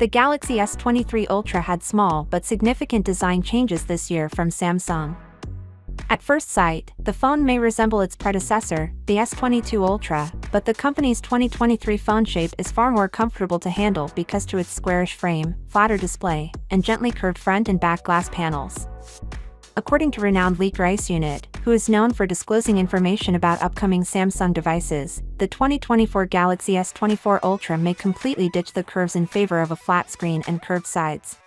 The Galaxy S23 Ultra had small but significant design changes this year from Samsung. At first sight, the phone may resemble its predecessor, the S22 Ultra, but the company's 2023 phone shape is far more comfortable to handle because to its squarish frame, flatter display, and gently curved front and back glass panels. According to renowned leaker IceUnit, who is known for disclosing information about upcoming Samsung devices, the 2024 Galaxy S24 Ultra may completely ditch the curves in favor of a flat screen and curved sides.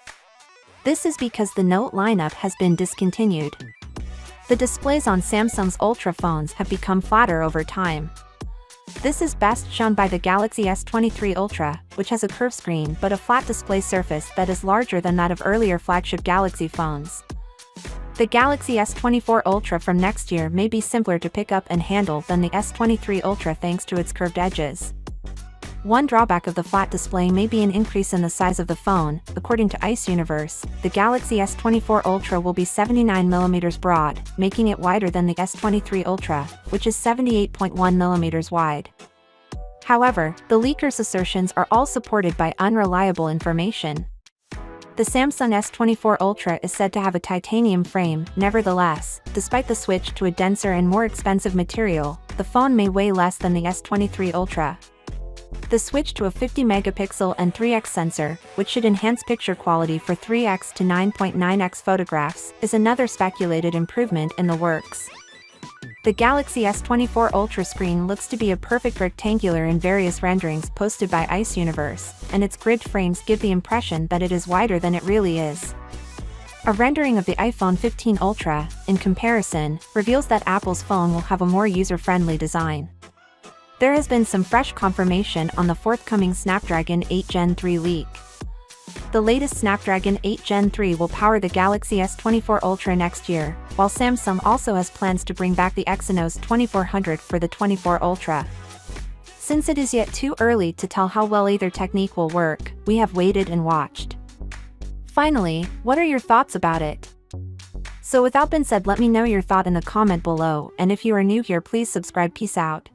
This is because the Note lineup has been discontinued. The displays on Samsung's Ultra phones have become flatter over time. This is best shown by the Galaxy S23 Ultra, which has a curved screen but a flat display surface that is larger than that of earlier flagship Galaxy phones. The Galaxy S24 Ultra from next year may be simpler to pick up and handle than the S23 Ultra thanks to its curved edges. One drawback of the flat display may be an increase in the size of the phone. According to IceUniverse, the Galaxy S24 Ultra will be 79mm broad, making it wider than the S23 Ultra, which is 78.1mm wide. However, the leaker's assertions are all supported by unreliable information. The Samsung S24 Ultra is said to have a titanium frame. Nevertheless, despite the switch to a denser and more expensive material, the phone may weigh less than the S23 Ultra. The switch to a 50-megapixel and 3x sensor, which should enhance picture quality for 3x to 9.9x photographs, is another speculated improvement in the works. The Galaxy S24 Ultra screen looks to be a perfect rectangular in various renderings posted by IceUniverse, and its grid frames give the impression that it is wider than it really is. A rendering of the iPhone 15 Ultra, in comparison, reveals that Apple's phone will have a more user-friendly design. There has been some fresh confirmation on the forthcoming Snapdragon 8 Gen 3 leak. The latest Snapdragon 8 Gen 3 will power the Galaxy S24 Ultra next year, while Samsung also has plans to bring back the Exynos 2400 for the 24 Ultra. Since it is yet too early to tell how well either technique will work, we have waited and watched. Finally, what are your thoughts about it? So without being said, let me know your thought in the comment below, and if you are new here, please subscribe. Peace out.